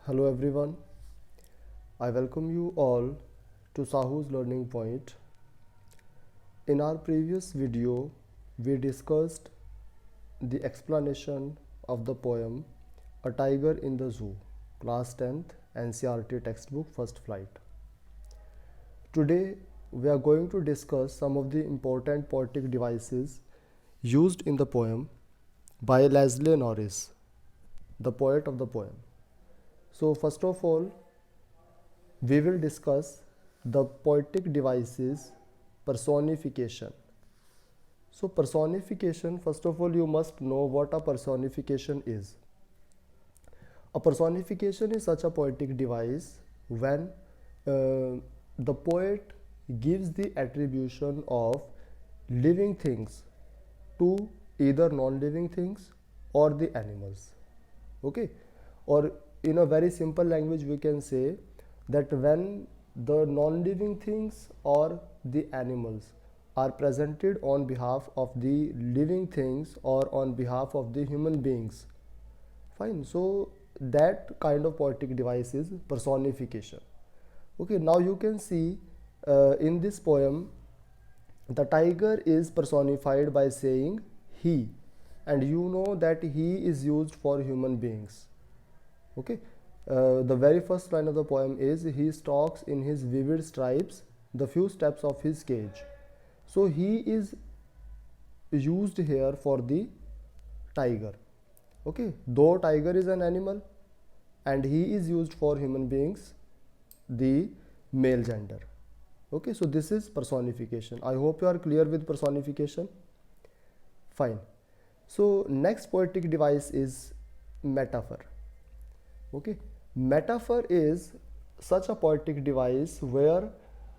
Hello everyone, I welcome you all to Sahu's Learning Point. In our previous video, we discussed the explanation of the poem A Tiger in the Zoo, class 10th NCERT textbook First Flight. Today, we are going to discuss some of the important poetic devices used in the poem by Leslie Norris, the poet of the poem. So, first of all, we will discuss the poetic devices personification. So personification, first of all, you must know what a personification is. A personification is such a poetic device when the poet gives the attribution of living things to either non-living things or the animals. Okay, or in a very simple language we can say that when the non-living things or the animals are presented on behalf of the living things or on behalf of the human beings, fine, so that kind of poetic device is personification. Okay, now you can see in this poem the tiger is personified by saying he, and you know that he is used for human beings. Okay, the very first line of the poem is he stalks in his vivid stripes the few steps of his cage. So he is used here for the tiger. Okay, though tiger is an animal and he is used for human beings, the male gender. Okay, so this is personification. I hope you are clear with personification. Fine. So next poetic device is metaphor. Okay, metaphor is such a poetic device where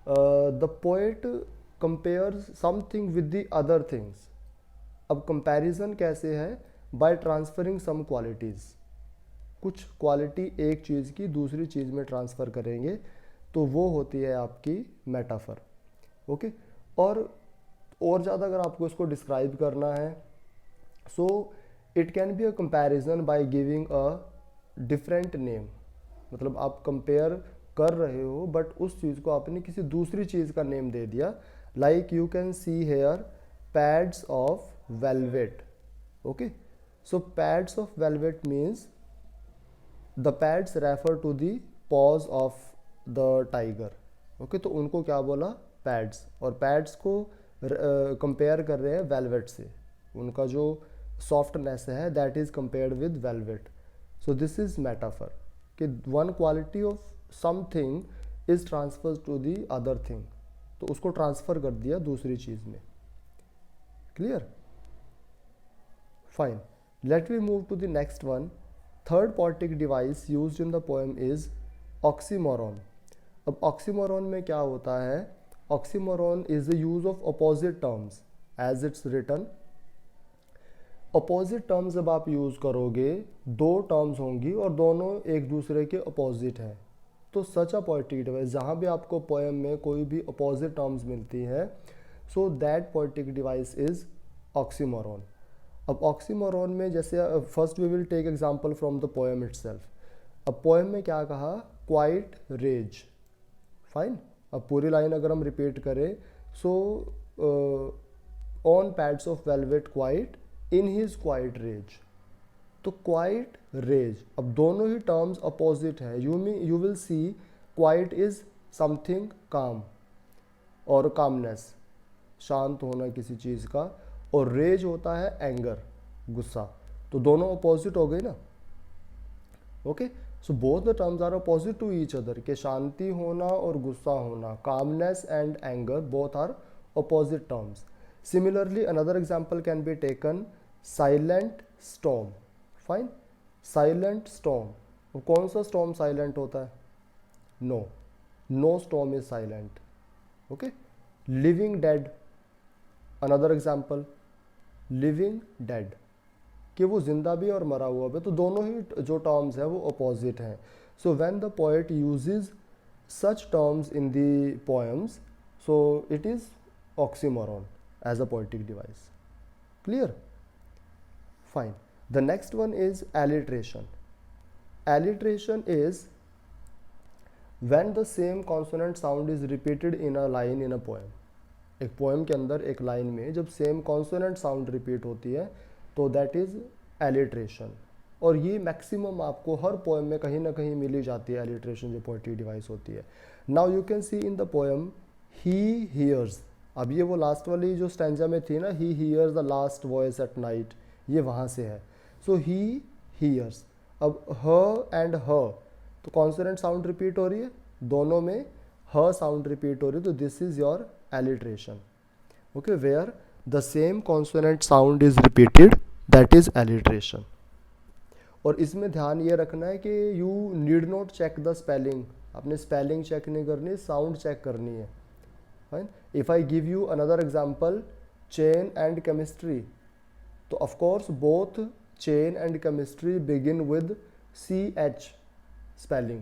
the poet compares something with the other things. अब comparison कैसे है? Bye transferring सम qualities, कुछ quality एक चीज़ की दूसरी चीज़ में transfer करेंगे तो वो होती है आपकी मेटाफर. ओके, और ज़्यादा अगर आपको इसको डिस्क्राइब करना है, so it can be a comparison by giving a different name. मतलब आप कंपेयर कर रहे हो बट उस चीज़ को आपने किसी दूसरी चीज़ का नेम दे दिया. Like you can see here pads of velvet. Okay, so pads of velvet means the pads refer to the paws of the tiger. Okay, तो उनको क्या बोला? पैड्स. और पैड्स को कंपेयर कर रहे हैं वेलवेट से. उनका जो सॉफ्टनेस है that is compared with velvet. So this is metaphor कि one quality of something is transfer to the other thing, तो उसको ट्रांसफ़र कर दिया दूसरी चीज़ में. Clear? Fine. Let we move to the next one. Third poetic device used in the poem is oxymoron. अब oxymoron में क्या होता है? Oxymoron is the use of opposite terms as it's written. Opposite terms जब आप use करोगे, दो terms होंगी और दोनों एक दूसरे के अपोजिट हैं, तो सच अ पोएटिक डिवाइस जहाँ भी आपको पोएम में कोई भी अपोजिट टर्म्स मिलती हैं, so that poetic device is oxymoron. अब ऑक्सीमोरॉन में जैसे first we will take example from the poem itself. अब पोएम में क्या कहा? Quiet rage. फाइन. अब पूरी लाइन अगर हम रिपीट करें, so on pads of velvet quiet in his quiet rage. तो क्वाइट रेज, अब दोनों ही टर्म्स अपोजिट है. You will see quiet is something calm और कामनेस, शांत होना किसी चीज़ का, और रेज होता है एंगर, गुस्सा. तो दोनों अपोजिट हो गई ना. Okay, so both the terms are opposite to each other, के शांति होना और गुस्सा होना, calmness and anger both are opposite terms. Similarly another example can be taken silent storm. Fine. Silent storm, कौन सा स्टॉर्म साइलेंट होता है? No storm is silent. Okay. Living dead, another example, living dead, कि वो जिंदा भी और मरा हुआ भी, तो दोनों ही जो टर्म्स है वो अपोजिट हैं. So when the poet uses such terms in the poems, so it is oxymoron as a poetic device. Clear? Fine. The next one is alliteration. alliteration is when the same consonant sound is repeated in a line in a poem. एक poem के अंदर एक line में जब same consonant sound repeat होती है तो that is alliteration. और ये मैक्सिमम आपको हर पोएम में कहीं ना कहीं मिली जाती है एलिट्रेशन जो पोएट्रिक डिवाइस होती है. Now you can C in the poem he hears. अब ये वो लास्ट वाली जो स्टैंजा में थी ना, he hears the last voice at night, ये वहाँ से है. सो ही हियर्स. अब ह एंड ह तो कॉन्सोनेंट साउंड रिपीट हो रही है, दोनों में ह साउंड रिपीट हो रही है, तो this is your alliteration. Okay, where the same consonant sound is repeated, that is alliteration. और इसमें ध्यान ये रखना है कि you need not check the spelling. आपने स्पेलिंग चेक नहीं करनी, साउंड चेक करनी है. Fine. If I give you another example, chain and chemistry, तो of course both chain and chemistry begin with CH spelling.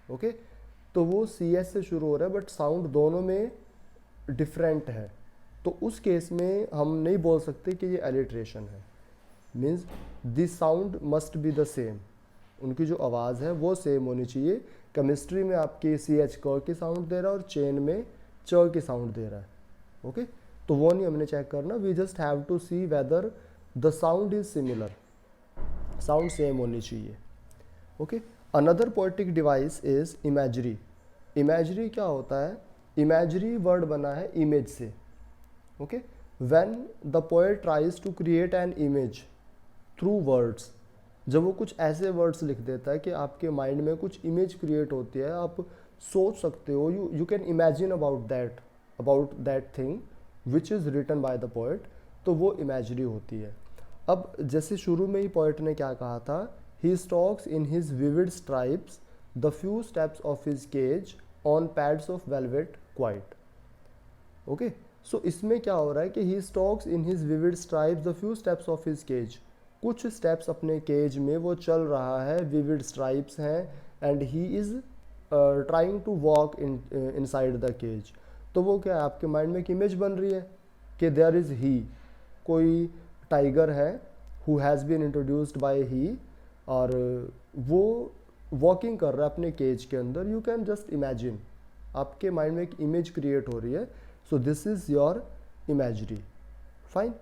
Okay, तो वो CS से शुरू हो रहा है बट साउंड दोनों में डिफरेंट है, तो उस केस में हम नहीं बोल सकते कि ये एलिट्रेशन है. Means this sound must be the same, उनकी जो आवाज़ है वो सेम होनी चाहिए. केमिस्ट्री में आपकी CH क की साउंड दे रहा है और चेन में च की साउंड दे रहा है. ओके, तो वो नहीं हमने चेक करना, we just have to see whether the sound is similar, sound same होनी चाहिए. Okay, another poetic device is imagery. Imagery क्या होता है? इमेजरी वर्ड बना है इमेज से. Okay, when the poet tries to create an image through words, जब वो कुछ ऐसे वर्ड्स लिख देता है कि आपके माइंड में कुछ इमेज क्रिएट होती है, आप सोच सकते हो, you can imagine about that thing which is written by the poet, तो वो इमेजरी होती है. अब जैसे शुरू में ही पोएट ने क्या कहा था, he stalks in his vivid stripes the few steps of his cage on pads of velvet quiet. Okay, so इसमें क्या हो रहा है कि he stalks in his vivid stripes the few steps of his cage, कुछ steps अपने cage में वो चल रहा है, विविड स्ट्राइप्स हैं, and he is trying to walk inside the cage. तो वो क्या है, आपके माइंड में एक इमेज बन रही है कि देयर इज़ ही, कोई टाइगर है who has been introduced by he, और वो वॉकिंग कर रहा है अपने केज के अंदर. यू कैन जस्ट इमेजिन, आपके माइंड में एक इमेज क्रिएट हो रही है. So this is your imagery. Fine.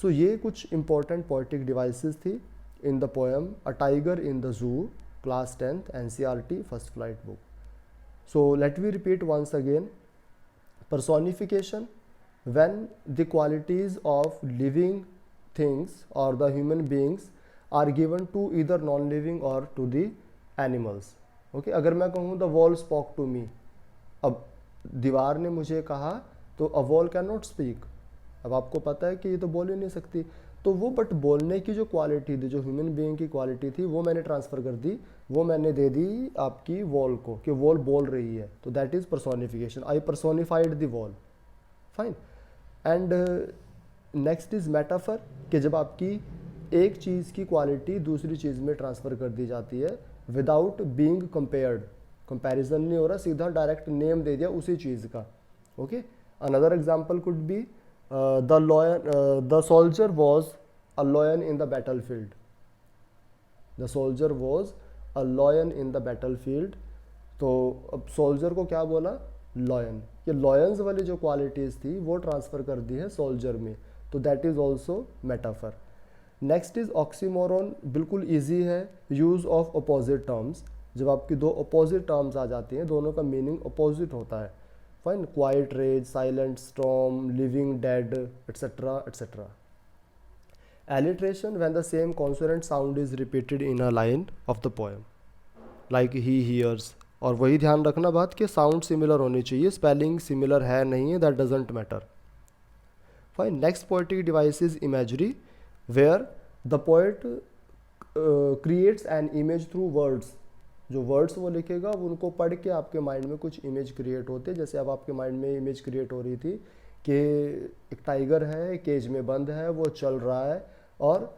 So ये कुछ इंपॉर्टेंट पोएटिक डिवाइसेस थी in the poem a tiger in the zoo, class 10th NCERT first flight book. So let we repeat once again. personification, when the qualities of living things or the human beings are given to either non-living or to the animals. Okay, अगर मैं कहूँ the wall spoke to me, अब दीवार ने मुझे कहा, तो a wall cannot speak. अब आपको पता है कि ये तो बोल ही नहीं सकती, तो वो बट बोलने की जो क्वालिटी थी, जो ह्यूमन बीइंग की क्वालिटी थी, वो मैंने ट्रांसफ़र कर दी, वो मैंने दे दी आपकी वॉल को कि वॉल बोल रही है, तो that is personification. I personified the wall. Fine. And next is metaphor, कि जब आपकी एक चीज़ की क्वालिटी दूसरी चीज़ में ट्रांसफ़र कर दी जाती है विदाउट बीइंग कंपेयर्ड, कंपैरिजन नहीं हो रहा, सीधा डायरेक्ट नेम दे दिया उसी चीज़ का. Okay, another example could be the soldier was a lion in the battlefield. The soldier was a lion in the battlefield. तो अब सोल्जर को क्या बोला, लॉयन. ये लॉयंस वाली जो क्वालिटीज़ थी वो ट्रांसफ़र कर दी है सोल्जर में, तो that is also metaphor. Next is oxymoron. बिल्कुल ईजी है, यूज़ ऑफ अपोजिट टर्म्स. जब आपकी दो अपोजिट टर्म्स आ जाती हैं, दोनों का मीनिंग अपोजिट होता है. Fine. Quiet rage, silent storm, living dead, etcetera etcetera. Alliteration, when the same consonant sound is repeated in a line of the poem, like he hears. और वही ध्यान रखना बात कि साउंड सिमिलर होनी चाहिए, स्पेलिंग सिमिलर है नहीं है, that doesn't matter. Fine. Next poetic device is imagery, where the poet creates an image through words. जो वर्ड्स वो लिखेगा उनको पढ़ के आपके माइंड में कुछ इमेज क्रिएट होते हैं. जैसे अब आपके माइंड में इमेज क्रिएट हो रही थी कि एक टाइगर है, केज में बंद है, वो चल रहा है, और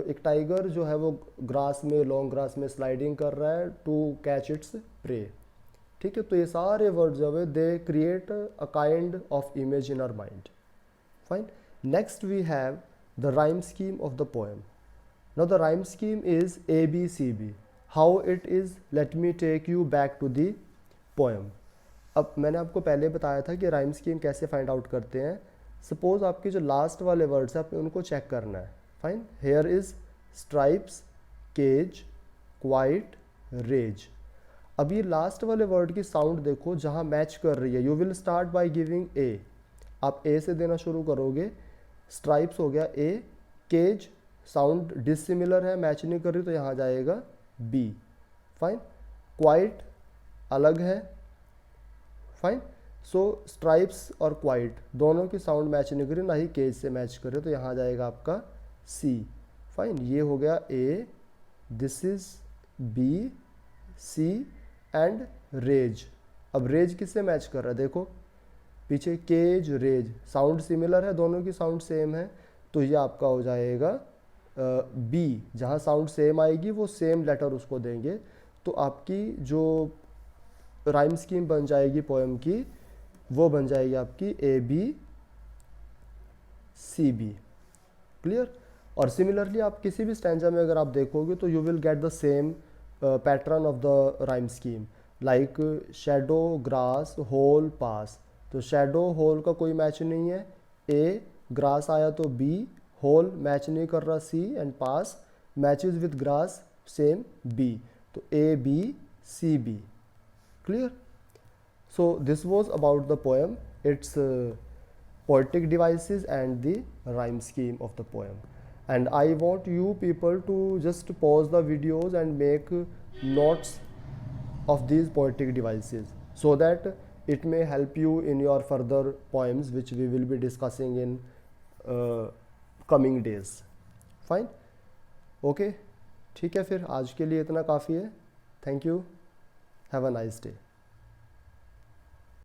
एक टाइगर जो है वो ग्रास में, लॉन्ग ग्रास में स्लाइडिंग कर रहा है टू कैच इट्स प्रे. ठीक है, तो ये सारे वर्ड जो है they create a kind of image in our mind. Fine. Next we have the rhyme scheme of the poem. Now the rhyme scheme is ABCB. How it is, let me take you back to the poem. अब मैंने आपको पहले बताया था कि rhyme scheme कैसे find out करते हैं। सपोज आपके जो लास्ट वाले वर्ड्स हैं आपने उनको चेक करना है। Fine, here is stripes, cage, quiet, rage. अब ये लास्ट वाले वर्ड की साउंड देखो जहाँ मैच कर रही है। You will start by giving a, आप ए से देना शुरू करोगे। स्ट्राइप्स हो गया ए, केज साउंड डिसिमिलर है, मैच नहीं कर रही, तो यहाँ जाएगा बी। फाइन, क्वाइट अलग है। फाइन, सो स्ट्राइप्स और क्वाइट दोनों की साउंड मैच नहीं करी, ना ही केज से मैच करे, तो यहाँ जाएगा आपका सी। फाइन, ये हो गया A, this is B, C and rays. अब रेज किससे मैच कर रहा है, देखो पीछे केज रेज साउंड सिमिलर है, दोनों की साउंड सेम है, तो ये आपका हो जाएगा बी। जहाँ साउंड सेम आएगी वो सेम लेटर उसको देंगे, तो आपकी जो राइम स्कीम बन जाएगी पोएम की, वो बन जाएगी आपकी A B C B. Clear. और सिमिलरली आप किसी भी स्टैंजा में अगर आप देखोगे तो you will get the same pattern of the rhyme scheme, like shadow, grass, hole, pass. तो शेडो होल का कोई मैच नहीं है, ए, ग्रास आया तो बी, होल मैच नहीं कर रहा C, and pass matches with grass same B, तो A B C B. Clear? So this was about the poem, its poetic devices and the rhyme scheme of the poem. And I want you people to just pause the videos and make notes of these poetic devices, so that it may help you in your further poems which we will be discussing in coming days. Fine? Okay? ठीक है, फिर आज के लिए इतना काफ़ी है। Thank you. Have a nice day.